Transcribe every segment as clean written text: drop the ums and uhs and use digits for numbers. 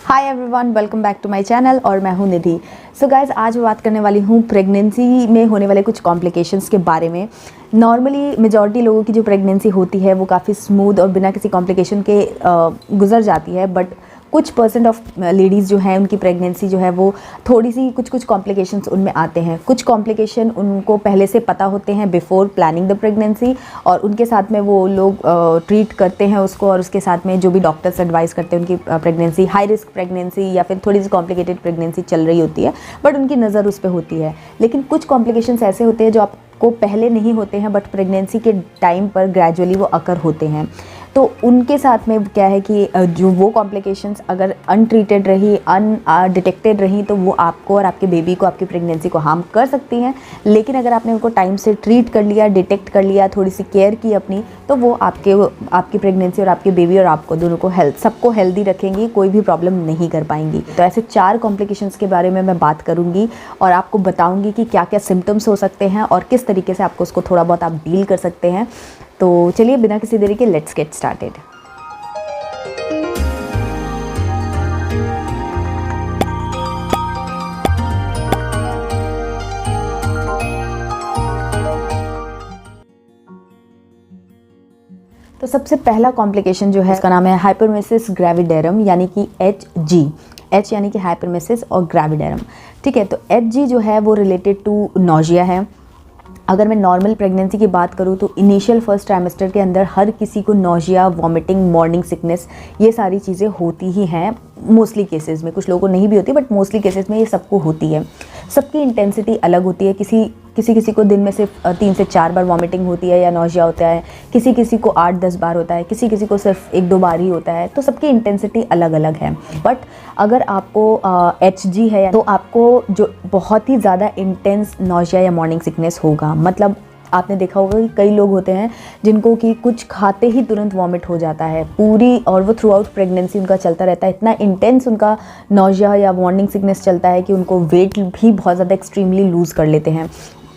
Hi everyone, welcome back to my channel और मैं हूं निधि। सो गाइज, आज मैं बात करने वाली हूं प्रेगनेंसी में होने वाले कुछ कॉम्प्लिकेशंस के बारे में। नॉर्मली मेजॉरिटी लोगों की जो प्रेगनेंसी होती है वो काफ़ी स्मूथ और बिना किसी कॉम्प्लिकेशन के गुजर जाती है, बट कुछ परसेंट ऑफ लेडीज़ जो हैं उनकी प्रेगनेंसी जो है वो थोड़ी सी कुछ कॉम्प्लिकेशंस उनमें आते हैं। कुछ कॉम्प्लिकेशन उनको पहले से पता होते हैं बिफोर प्लानिंग द प्रेगनेंसी, और उनके साथ में वो लोग ट्रीट करते हैं उसको, और उसके साथ में जो भी डॉक्टर्स एडवाइस करते हैं उनकी प्रेगनेंसी हाई रिस्क प्रेगनेंसी या फिर थोड़ी सी कॉम्प्लिकेटेड प्रेगनेंसी चल रही होती है, बट उनकी नज़र उस पर होती है। लेकिन कुछ कॉम्प्लिकेशंस ऐसे होते हैं जो आपको पहले नहीं होते हैं, बट प्रेगनेंसी के टाइम पर ग्रेजुअली वो अकर होते हैं। तो उनके साथ में क्या है कि जो वो कॉम्प्लिकेशंस अगर अनट्रीटेड रही, अनडिटेक्टेड रही, तो वो आपको और आपके बेबी को, आपकी प्रेगनेंसी को हार्म कर सकती हैं। लेकिन अगर आपने उनको टाइम से ट्रीट कर लिया, डिटेक्ट कर लिया, थोड़ी सी केयर की अपनी, तो वो आपकी प्रेगनेंसी और आपके बेबी और आपको दोनों को सबको हेल्दी रखेंगी, कोई भी प्रॉब्लम नहीं कर पाएंगी। तो ऐसे 4 कॉम्प्लिकेशंस के बारे में मैं बात करूँगी और आपको बताऊँगी कि क्या क्या सिम्टम्स हो सकते हैं और किस तरीके से आपको उसको थोड़ा बहुत आप डील कर सकते हैं। तो चलिए बिना किसी देरी के लेट्स गेट स्टार्टेड। तो सबसे पहला कॉम्प्लिकेशन जो है उसका नाम है हाइपरमेसिस ग्रेविडेरम, यानी कि HG। H यानी कि हाइपरमेसिस और ग्रेविडेरम, ठीक है। तो HG जो है वो रिलेटेड टू नोजिया है। अगर मैं नॉर्मल प्रेगनेंसी की बात करूँ तो इनिशियल फर्स्ट ट्राइमेस्टर के अंदर हर किसी को नोजिया, वॉमिटिंग, मॉर्निंग सिकनेस, ये सारी चीज़ें होती ही हैं मोस्टली केसेस में। कुछ लोगों को नहीं भी होती, बट मोस्टली केसेस में ये सबको होती है। सबकी इंटेंसिटी अलग होती है। किसी को दिन में सिर्फ 3 से 4 बार वॉमिटिंग होती है या नोजिया होता है, किसी को 8-10 बार होता है, किसी को सिर्फ 1-2 बार ही होता है। तो सबकी इंटेंसिटी अलग अलग है। बट अगर आपको HG है तो आपको जो बहुत ही ज़्यादा इंटेंस नोजिया या मॉर्निंग सिकनेस होगा। मतलब आपने देखा होगा कि कई लोग होते हैं जिनको कि कुछ खाते ही तुरंत वॉमिट हो जाता है पूरी, और वो थ्रू आउट प्रेगनेंसी उनका चलता रहता है। इतना इंटेंस उनका नोजिया या मॉर्निंग सिकनेस चलता है कि उनको वेट भी बहुत ज़्यादा एक्सट्रीमली लूज़ कर लेते हैं।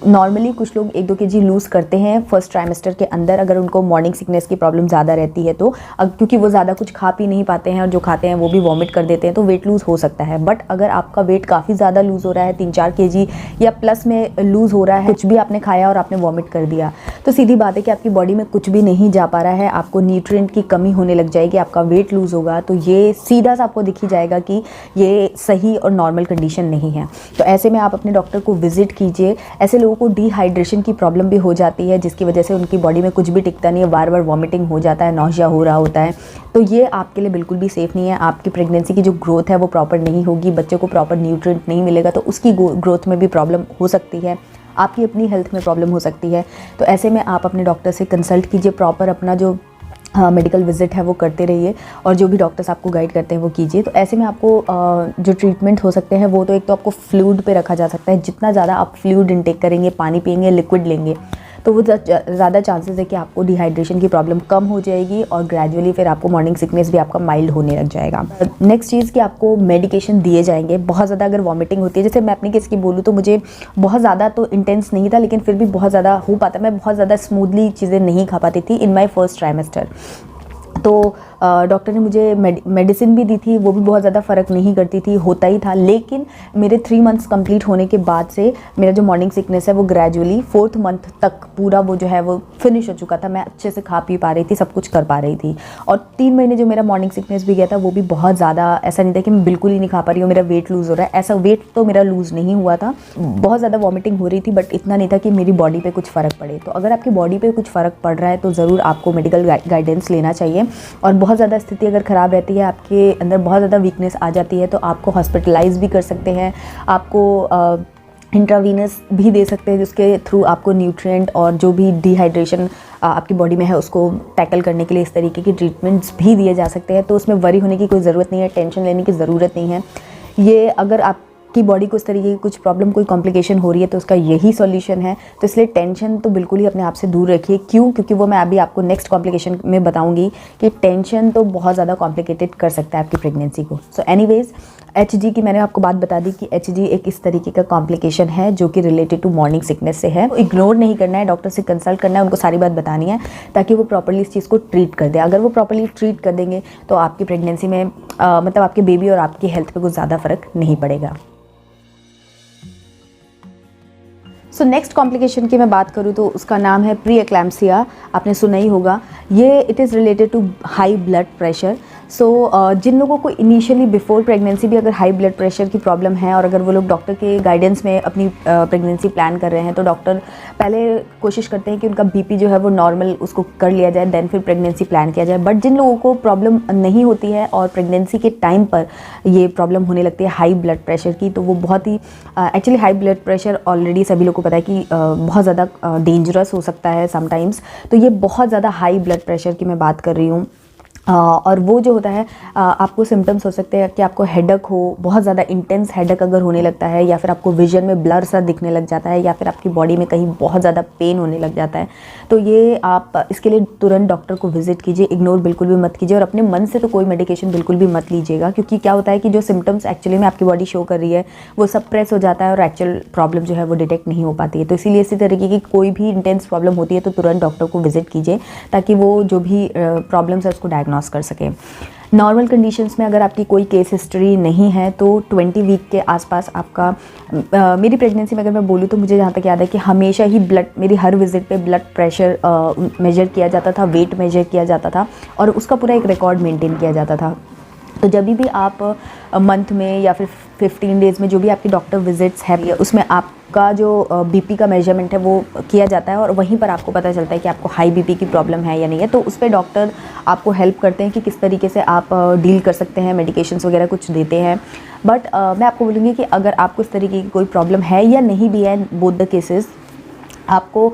नॉर्मली कुछ लोग 1-2 kg लूज़ करते हैं फर्स्ट ट्राइमेस्टर के अंदर, अगर उनको मॉर्निंग सिकनेस की प्रॉब्लम ज़्यादा रहती है तो, क्योंकि वो ज़्यादा कुछ खा पी नहीं पाते हैं और जो खाते हैं वो भी वॉमिट कर देते हैं, तो वेट लूज़ हो सकता है। बट अगर आपका वेट काफ़ी ज़्यादा लूज़ हो रहा है, 3-4 kg या प्लस में लूज़ हो रहा है, कुछ भी आपने खाया और आपने वॉमिट कर दिया, तो सीधी बात है कि आपकी बॉडी में कुछ भी नहीं जा पा रहा है, आपको न्यूट्रिएंट की कमी होने लग जाएगी, आपका वेट लूज़ होगा। तो ये सीधा सा आपको दिख ही जाएगा कि ये सही और नॉर्मल कंडीशन नहीं है। तो ऐसे में आप अपने डॉक्टर को विजिट कीजिए। ऐसे लोगों को डिहाइड्रेशन की प्रॉब्लम भी हो जाती है, जिसकी वजह से उनकी बॉडी में कुछ भी टिकता नहीं है, बार बार वॉमिटिंग हो जाता है, नौशिया हो रहा होता है। तो ये आपके लिए बिल्कुल भी सेफ़ नहीं है। आपकी प्रेगनेंसी की जो ग्रोथ है वो प्रॉपर नहीं होगी, बच्चे को प्रॉपर न्यूट्रिएंट नहीं मिलेगा, तो उसकी ग्रोथ में भी प्रॉब्लम हो सकती है, आपकी अपनी हेल्थ में प्रॉब्लम हो सकती है। तो ऐसे में आप अपने डॉक्टर से कंसल्ट कीजिए, प्रॉपर अपना जो मेडिकल विजिट है वो करते रहिए, और जो भी डॉक्टर्स आपको गाइड करते हैं वो कीजिए। तो ऐसे में आपको जो ट्रीटमेंट हो सकते हैं वो तो एक तो आपको फ्लूइड पे रखा जा सकता है। जितना ज़्यादा आप फ्लूइड इंटेक करेंगे, पानी पिएंगे, लिक्विड लेंगे, तो वो ज़्यादा चांसेस है कि आपको डिहाइड्रेशन की प्रॉब्लम कम हो जाएगी, और ग्रेजुअली फिर आपको मॉर्निंग सिकनेस भी आपका माइल्ड होने लग जाएगा। नेक्स्ट चीज़ कि आपको मेडिकेशन दिए जाएंगे। बहुत ज़्यादा अगर वॉमिटिंग होती है, जैसे मैं अपनी केस की बोलूँ तो मुझे बहुत ज़्यादा तो इंटेंस नहीं था, लेकिन फिर भी बहुत ज़्यादा हो पाता, मैं बहुत ज़्यादा स्मूथली चीज़ें नहीं खा पाती थी इन माई फर्स्ट ट्राइमेस्टर। तो डॉक्टर ने मुझे मेडिसिन भी दी थी, वो भी बहुत ज़्यादा फ़र्क नहीं करती थी, होता ही था। लेकिन मेरे 3 मंथ्स कंप्लीट होने के बाद से मेरा जो मॉर्निंग सिकनेस है वो ग्रेजुअली 4th मंथ तक पूरा वो जो है वो फिनिश हो चुका था। मैं अच्छे से खा पी पा रही थी, सब कुछ कर पा रही थी। और 3 महीने जो मेरा मॉर्निंग सिकनेस भी गया था वो भी बहुत ज़्यादा, ऐसा नहीं था कि मैं बिल्कुल ही नहीं खा पा रही हूँ, मेरा वेट लूज़ हो रहा है, ऐसा वेट तो मेरा लूज़ नहीं हुआ था। बहुत ज़्यादा वॉमिटिंग हो रही थी, बट इतना नहीं था कि मेरी बॉडी पर कुछ फ़र्क पड़े। तो अगर आपकी बॉडी पर कुछ फ़र्क पड़ रहा है तो ज़रूर आपको मेडिकल गाइडेंस लेना चाहिए। और बहुत ज़्यादा स्थिति अगर ख़राब रहती है, आपके अंदर बहुत ज़्यादा वीकनेस आ जाती है, तो आपको हॉस्पिटलाइज भी कर सकते हैं, आपको इंट्रावीनस भी दे सकते हैं, जिसके थ्रू आपको न्यूट्रिएंट और जो भी डिहाइड्रेशन आपकी बॉडी में है उसको टैकल करने के लिए इस तरीके की ट्रीटमेंट्स भी दिए जा सकते हैं। तो उसमें वरी होने की कोई ज़रूरत नहीं है, टेंशन लेने की ज़रूरत नहीं है। ये अगर आप कि बॉडी को इस तरीके की कुछ प्रॉब्लम, कोई कॉम्प्लिकेशन हो रही है तो उसका यही सॉल्यूशन है। तो इसलिए टेंशन तो बिल्कुल ही अपने आप से दूर रखिए। क्यों? क्योंकि वो मैं अभी आपको नेक्स्ट कॉम्प्लिकेशन में बताऊंगी कि टेंशन तो बहुत ज़्यादा कॉम्प्लिकेटेड कर सकता है आपकी प्रेगनेंसी को। सो एनीवेज, HG की मैंने आपको बात बता दी कि HG एक इस तरीके का कॉम्प्लिकेशन है जो कि रिलेटेड टू मॉर्निंग सिकनेस से है। इग्नोर नहीं करना है, डॉक्टर से कंसल्ट करना है, उनको सारी बात बतानी है ताकि वो प्रॉपर्ली इस चीज़ को ट्रीट कर दे। अगर वो प्रॉपर्ली ट्रीट कर देंगे तो आपकी प्रेगनेंसी में मतलब आपके बेबी और आपकी हेल्थ पे कुछ ज़्यादा फ़र्क नहीं पड़ेगा। सो नेक्स्ट कॉम्प्लिकेशन की मैं बात करूँ तो उसका नाम है प्री एक्लैम्सिया। आपने सुना ही होगा। ये it is related to high blood pressure. So जिन लोगों को इनिशियली बिफोर प्रेगनेंसी भी अगर हाई ब्लड प्रेशर की प्रॉब्लम है और अगर वो लोग डॉक्टर के गाइडेंस में अपनी प्रेगनेंसी प्लान कर रहे हैं तो डॉक्टर पहले कोशिश करते हैं कि उनका बीपी जो है वो नॉर्मल उसको कर लिया जाए, देन फिर प्रेगनेंसी प्लान किया जाए। बट जिन लोगों को प्रॉब्लम नहीं होती है और प्रेगनेंसी के टाइम पर ये प्रॉब्लम होने लगती है हाई ब्लड प्रेशर की, तो वो बहुत ही actually high blood pressure already सभी लोग को पता है कि बहुत ज़्यादा डेंजरस हो सकता है समटाइम्स। तो ये बहुत ज़्यादा हाई ब्लड प्रेशर की मैं बात कर रही हूँ। और वो जो होता है आपको सिम्टम्स हो सकते हैं कि आपको हेडेक हो, बहुत ज़्यादा इंटेंस हेडेक अगर होने लगता है, या फिर आपको विजन में ब्लर सा दिखने लग जाता है, या फिर आपकी बॉडी में कहीं बहुत ज़्यादा पेन होने लग जाता है। तो ये आप इसके लिए तुरंत डॉक्टर को विजिट कीजिए, इग्नोर बिल्कुल भी मत कीजिए और अपने मन से तो कोई मेडिकेशन बिल्कुल भी मत लीजिएगा। क्योंकि क्या होता है कि जो सिम्टम्स एक्चुअली में आपकी बॉडी शो कर रही है वो सब प्रेस हो जाता है और एक्चुअल प्रॉब्लम जो है वो डिटेक्ट नहीं हो पाती है। तो इसीलिए इसी तरीके की कोई भी इंटेंस प्रॉब्लम होती है तो तुरंत डॉक्टर को विजिट कीजिए ताकि वो जो भी प्रॉब्लम्स है उसको डायग्नोस कर सके। नॉर्मल कंडीशंस में अगर आपकी कोई केस हिस्ट्री नहीं है तो 20 वीक के आसपास आपका मेरी प्रेगनेंसी में अगर मैं बोलूँ तो मुझे जहाँ तक याद है कि हमेशा ही मेरी हर विजिट पे ब्लड प्रेशर मेजर किया जाता था, वेट मेजर किया जाता था और उसका पूरा एक रिकॉर्ड मेंटेन किया जाता था। तो जब भी आप मंथ में या फिर 15 डेज़ में जो भी आपकी डॉक्टर विजिट्स है उसमें आपका जो बीपी का मेजरमेंट है वो किया जाता है और वहीं पर आपको पता चलता है कि आपको हाई बीपी की प्रॉब्लम है या नहीं है। तो उस पर डॉक्टर आपको हेल्प करते हैं कि किस तरीके से आप डील कर सकते हैं, मेडिकेशंस वगैरह कुछ देते हैं। बट मैं आपको बोलूँगी कि अगर आपको इस तरीके की कोई प्रॉब्लम है या नहीं भी है, बोथ द केसेस आपको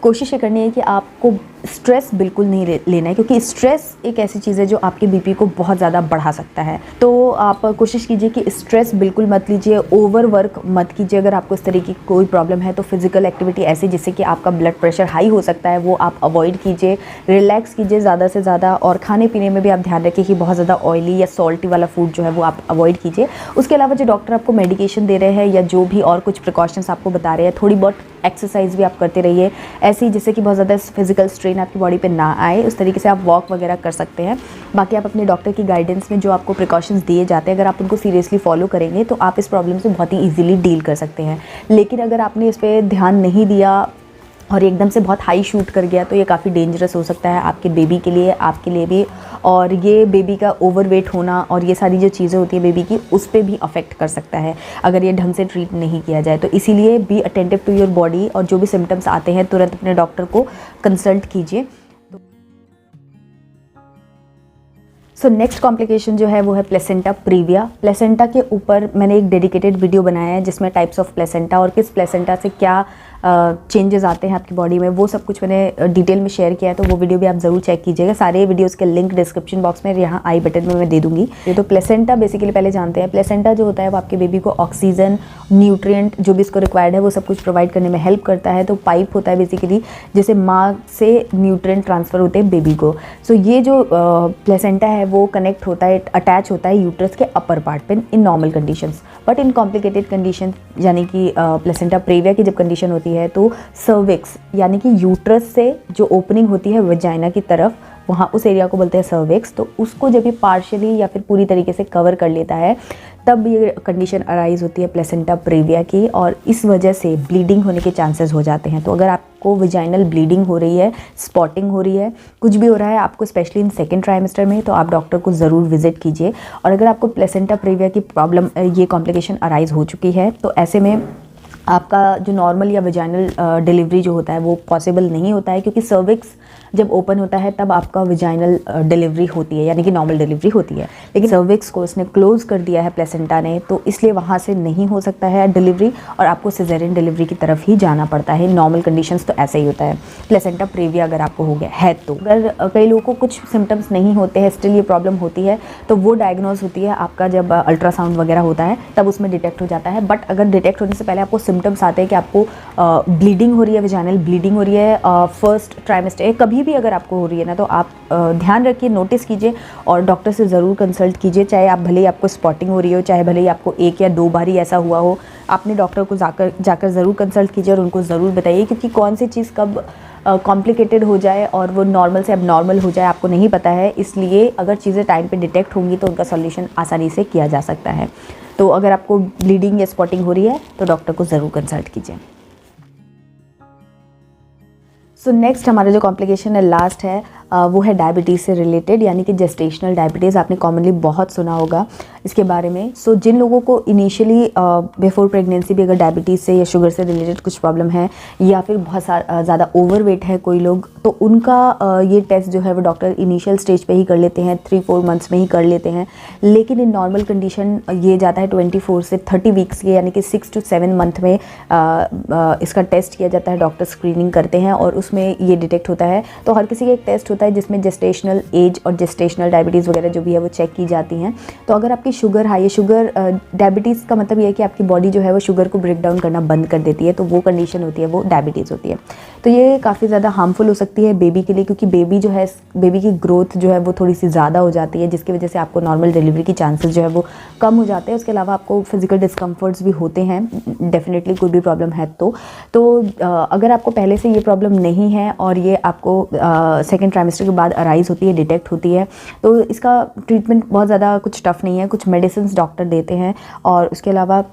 कोशिश ये करनी है कि आपको स्ट्रेस बिल्कुल नहीं लेना है, क्योंकि स्ट्रेस एक ऐसी चीज़ है जो आपके बीपी को बहुत ज़्यादा बढ़ा सकता है। तो आप कोशिश कीजिए कि स्ट्रेस बिल्कुल मत लीजिए, ओवर वर्क मत कीजिए। अगर आपको इस तरीके की कोई प्रॉब्लम है तो फिजिकल एक्टिविटी ऐसी जिससे कि आपका ब्लड प्रेशर हाई हो सकता है वो आप अवॉइड कीजिए, रिलैक्स कीजिए ज़्यादा से ज़्यादा। और खाने पीने में भी आप ध्यान रखिए कि बहुत ज़्यादा ऑयली या सॉल्टी वाला फूड जो है वो आप अवॉइड कीजिए। उसके अलावा जो डॉक्टर आपको मेडिकेशन दे रहे हैं या जो भी और कुछ प्रिकॉशंस आपको बता रहे हैं, थोड़ी बहुत एक्सरसाइज भी आप करते रहिए ऐसी जिससे कि बहुत ज़्यादा फिजिकल स्ट्रेन आपकी बॉडी पे ना आए। उस तरीके से आप वॉक वगैरह कर सकते हैं। बाकी आप अपने डॉक्टर की गाइडेंस में जो आपको प्रिकॉशंस दिए जाते हैं अगर आप उनको सीरियसली फॉलो करेंगे तो आप इस प्रॉब्लम से बहुत ही ईजिली डील कर सकते हैं। लेकिन अगर आपने इस पर ध्यान नहीं दिया और एकदम से बहुत हाई शूट कर गया तो ये काफ़ी डेंजरस हो सकता है आपके बेबी के लिए, आपके लिए भी। और ये बेबी का ओवरवेट होना और ये सारी जो चीज़ें होती है बेबी की उस पर भी अफेक्ट कर सकता है अगर ये ढंग से ट्रीट नहीं किया जाए। तो इसीलिए be attentive to your body और जो भी सिम्टम्स आते हैं तुरंत अपने डॉक्टर को कंसल्ट कीजिए। सो नेक्स्ट कॉम्प्लिकेशन जो है वो है प्लेसेंटा प्रीविया। प्लेसेंटा के ऊपर मैंने एक डेडिकेटेड वीडियो बनाया है जिसमें टाइप्स ऑफ प्लेसेंटा और किस प्लेसेंटा से क्या चेंजेस आते हैं आपकी बॉडी में वो सब कुछ मैंने डिटेल में शेयर किया है। तो वो वीडियो भी आप ज़रूर चेक कीजिएगा। सारे वीडियोस के लिंक डिस्क्रिप्शन बॉक्स में यहाँ आई बटन में मैं दे दूँगी। ये तो प्लेसेंटा बेसिकली पहले जानते हैं। प्लेसेंटा जो होता है वो आपके बेबी को ऑक्सीजन, न्यूट्रिएंट जो भी इसको रिक्वायर्ड है वो सब कुछ प्रोवाइड करने में हेल्प करता है। तो पाइप होता है बेसिकली जिसे माँ से न्यूट्रिएंट ट्रांसफ़र होते हैं बेबी को। सो ये जो प्लेसेंटा है वो कनेक्ट होता है, अटैच होता है यूट्रस के अपर पार्ट पे in normal conditions. But in complicated condition यानी कि प्लेसेंटा प्रीविया की जब कंडीशन होती है तो सर्विक्स यानी कि यूट्रस से जो ओपनिंग होती है वजाइना की तरफ, वहाँ उस एरिया को बोलते हैं सर्विक्स। तो उसको जब ये पार्शियली या फिर पूरी तरीके से कवर कर लेता है तब ये कंडीशन अराइज होती है प्लेसेंटा प्रीविया की और इस वजह से ब्लीडिंग होने के चांसेस हो जाते हैं। तो अगर आपको वजाइनल ब्लीडिंग हो रही है, स्पॉटिंग हो रही है, कुछ भी हो रहा है आपको स्पेशली इन सेकेंड ट्राइमेस्टर में, तो आप डॉक्टर को ज़रूर विजिट कीजिए। और अगर आपको प्लेसेंटा प्रीविया की प्रॉब्लम ये कॉम्प्लिकेशन अराइज हो चुकी है तो ऐसे में आपका जो नॉर्मल या वजाइनल डिलीवरी जो होता है वो पॉसिबल नहीं होता है, क्योंकि सर्विक्स जब ओपन होता है तब आपका वजाइनल डिलीवरी होती है यानी कि नॉर्मल डिलीवरी होती है। लेकिन सर्विक्स को इसने क्लोज कर दिया है प्लेसेंटा ने, तो इसलिए वहाँ से नहीं हो सकता है डिलीवरी और आपको सिजेरियन डिलीवरी की तरफ ही जाना पड़ता है। नॉर्मल कंडीशंस तो ऐसे ही होता है। प्लेसेंटा प्रीविया अगर आपको हो गया है तो अगर कई लोगों को कुछ सिम्टम्स नहीं होते हैं, स्टिल ये प्रॉब्लम होती है, तो वो डायग्नोज होती है आपका जब अल्ट्रासाउंड वगैरह होता है तब उसमें डिटेक्ट हो जाता है। बट अगर डिटेक्ट होने से पहले आपको सिम्टम्स आते हैं कि आपको ब्लीडिंग हो रही है, वजाइनल ब्लीडिंग हो रही है फर्स्ट ट्राइमेस्टर, कभी भी अगर आपको हो रही है ना, तो आप ध्यान रखिए, नोटिस कीजिए और डॉक्टर से ज़रूर कंसल्ट कीजिए। चाहे आप भले ही आपको स्पॉटिंग हो रही हो, चाहे भले ही आपको 1 या 2 बार ही ऐसा हुआ हो, आपने डॉक्टर को जाकर ज़रूर कंसल्ट कीजिए और उनको ज़रूर बताइए, क्योंकि कौन सी चीज़ कब कॉम्प्लिकेटेड हो जाए और वो नॉर्मल से एबनॉर्मल हो जाए आपको नहीं पता है। इसलिए अगर चीज़ें टाइम पे डिटेक्ट होंगी तो उनका सॉल्यूशन आसानी से किया जा सकता है। तो अगर आपको ब्लीडिंग या स्पॉटिंग हो रही है तो डॉक्टर को ज़रूर कंसल्ट कीजिए। सो नेक्स्ट हमारा जो कॉम्प्लिकेशन है लास्ट है वो है डायबिटीज़ से रिलेटेड, यानी कि जेस्टेशनल डायबिटीज़। आपने कॉमनली बहुत सुना होगा इसके बारे में। सो जिन लोगों को इनिशियली बिफोर प्रेगनेंसी भी अगर डायबिटीज़ से या शुगर से रिलेटेड कुछ प्रॉब्लम है, या फिर बहुत ज़्यादा ओवरवेट है कोई लोग, तो उनका ये टेस्ट जो है वो डॉक्टर इनिशियल स्टेज पे ही कर लेते हैं, 3-4 मंथ्स में ही कर लेते हैं। लेकिन इन नॉर्मल कंडीशन ये जाता है 24 से 30 वीक्स के, यानी कि 6 to 7 मंथ में इसका टेस्ट किया जाता है। डॉक्टर स्क्रीनिंग करते हैं और उसमें ये डिटेक्ट होता है। तो हर किसी का एक टेस्ट होता है जिसमें जेस्टेशनल एज और जेस्टेशनल डायबिटीज़ वगैरह जो भी है वो चेक की जाती हैं। तो अगर आपकी शुगर हाई है, शुगर डायबिटीज़ का मतलब ये है कि आपकी बॉडी जो है वो शुगर को ब्रेक डाउन करना बंद कर देती है, तो वो कंडीशन होती है, वो डायबिटीज़ होती है। तो ये काफ़ी ज़्यादा हार्मफुल हो सकती है बेबी के लिए, क्योंकि बेबी जो है, बेबी की ग्रोथ जो है वो थोड़ी सी ज़्यादा हो जाती है, जिसकी वजह से आपको नॉर्मल डिलीवरी की चांसेस जो है वो कम हो जाते हैं। उसके अलावा आपको फिजिकल डिस्कम्फर्ट्स भी होते हैं डेफिनेटली, कोई भी प्रॉब्लम है तो अगर आपको पहले से ये प्रॉब्लम नहीं है और ये आपको सेकेंड ट्राइमेस्टर के बाद अराइज़ होती है, डिटेक्ट होती है, तो इसका ट्रीटमेंट बहुत ज़्यादा कुछ टफ नहीं है। कुछ मेडिसिन डॉक्टर देते हैं और उसके अलावा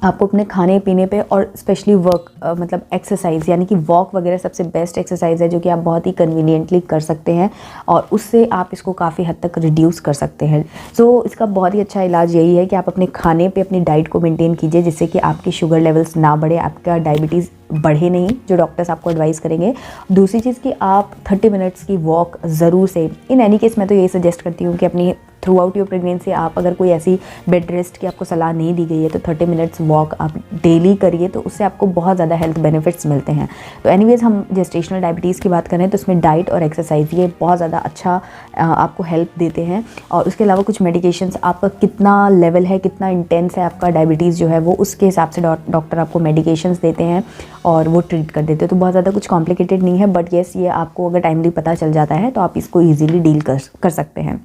आपको अपने खाने पीने पे और स्पेशली वर्क मतलब एक्सरसाइज, यानी कि वॉक वगैरह सबसे बेस्ट एक्सरसाइज है जो कि आप बहुत ही कन्वीनियंटली कर सकते हैं और उससे आप इसको काफ़ी हद तक रिड्यूस कर सकते हैं। सो इसका बहुत ही अच्छा इलाज यही है कि आप अपने खाने पे अपनी डाइट को मेंटेन कीजिए, जिससे कि आपकी शुगर लेवल्स ना बढ़े, आपका डायबिटीज़ बढ़े नहीं, जो डॉक्टर्स आपको एडवाइस करेंगे। दूसरी चीज़ कि आप 30 मिनट्स की वॉक ज़रूर से, इन एनी केस मैं तो यही सजेस्ट करती हूँ कि अपनी थ्रू आउट योर प्रेगनेंसी आप अगर कोई ऐसी बेड रेस्ट की आपको सलाह नहीं दी गई है तो 30 मिनट्स वॉक आप डेली करिए, तो उससे आपको बहुत ज़्यादा हेल्थ बेनिफिट्स मिलते हैं। तो एनीवेज हम जेस्टेशनल डायबिटीज़ की बात करें तो उसमें डाइट और एक्सरसाइज ये बहुत ज़्यादा अच्छा आपको हेल्प देते हैं। और उसके अलावा कुछ मेडिकेशंस, आपका कितना लेवल है, कितना इंटेंस है आपका डायबिटीज़ जो है वो, उसके हिसाब से डॉक्टर आपको मेडिकेशंस देते हैं और वो ट्रीट कर देते हैं। तो बहुत ज़्यादा कुछ कॉम्प्लिकेटेड नहीं है, बट येस ये आपको अगर टाइमली पता चल जाता है तो आप इसको ईजिली डील कर सकते हैं।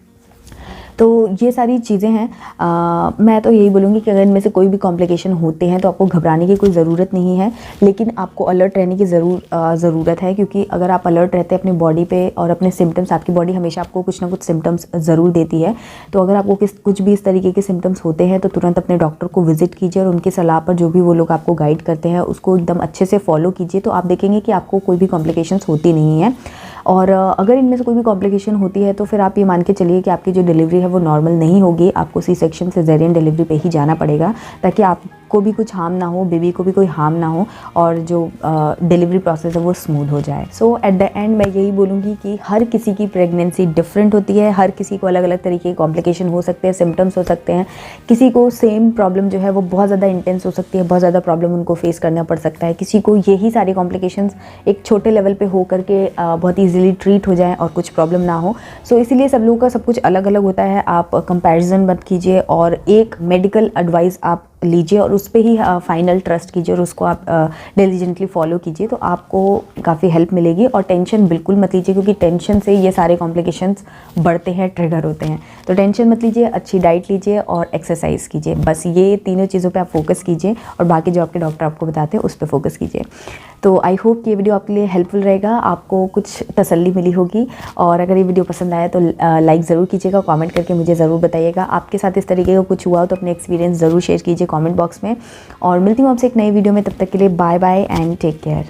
तो ये सारी चीज़ें हैं। मैं तो यही बोलूँगी कि अगर इनमें से कोई भी कॉम्प्लिकेशन होते हैं तो आपको घबराने की कोई ज़रूरत नहीं है, लेकिन आपको अलर्ट रहने की ज़रूरत है, क्योंकि अगर आप अलर्ट रहते हैं अपनी बॉडी पे और अपने सिम्टम्स, आपकी बॉडी हमेशा आपको कुछ ना कुछ सिम्टम्स ज़रूर देती है। तो अगर आपको कुछ भी इस तरीके के सिम्टम्स होते हैं तो तुरंत अपने डॉक्टर को विजिट कीजिए और उनकी सलाह पर जो भी वो लोग आपको गाइड करते हैं उसको एकदम अच्छे से फॉलो कीजिए। तो आप देखेंगे कि आपको कोई भी कॉम्प्लिकेशंस होती नहीं है। और अगर इनमें से कोई भी कॉम्प्लिकेशन होती है तो फिर आप ये मान के चलिए कि आपकी जो डिलीवरी है वो नॉर्मल नहीं होगी, आपको सी सेक्शन सिजेरियन डिलीवरी पे ही जाना पड़ेगा, ताकि आपको भी कुछ हार्म ना हो, बेबी को भी कोई हार्म ना हो और जो डिलीवरी प्रोसेस है वो स्मूथ हो जाए। सो एट द एंड मैं यही बोलूँगी कि हर किसी की प्रेगनेंसी डिफरेंट होती है, हर किसी को अलग अलग तरीके के कॉम्प्लिकेशन हो सकते हैं, सिम्टम्स हो सकते हैं। किसी को सेम प्रॉब्लम जो है वो बहुत ज़्यादा इंटेंस हो सकती है, बहुत ज़्यादा प्रॉब्लम उनको फेस करना पड़ सकता है। किसी को यही सारी कॉम्प्लिकेशंस एक छोटे लेवल पे हो करके बहुत ईजिली ट्रीट हो जाए और कुछ प्रॉब्लम ना हो। सो इसीलिए सब लोगों का सब कुछ अलग अलग होता है। आप कंपैरिजन मत कीजिए और एक मेडिकल एडवाइस आप लीजिए और उस पर ही फाइनल ट्रस्ट कीजिए और उसको आप डिलीजेंटली फॉलो कीजिए, तो आपको काफ़ी हेल्प मिलेगी। और टेंशन बिल्कुल मत लीजिए, क्योंकि टेंशन से ये सारे कॉम्प्लिकेशंस बढ़ते हैं, ट्रिगर होते हैं। तो टेंशन मत लीजिए, अच्छी डाइट लीजिए और एक्सरसाइज कीजिए, बस ये तीनों चीज़ों पे आप फोकस कीजिए और बाकी जो आपके डॉक्टर आपको बताते हैं उस पर फोकस कीजिए। तो आई होप कि ये वीडियो आपके लिए हेल्पफुल रहेगा, आपको कुछ तसल्ली मिली होगी। और अगर ये वीडियो पसंद आया तो लाइक ज़रूर कीजिएगा, कमेंट करके मुझे ज़रूर बताइएगा आपके साथ इस तरीके का कुछ हुआ हो तो अपने एक्सपीरियंस ज़रूर शेयर कीजिए कमेंट बॉक्स में। और मिलती हूँ आपसे एक नई वीडियो में, तब तक के लिए bye bye and take care.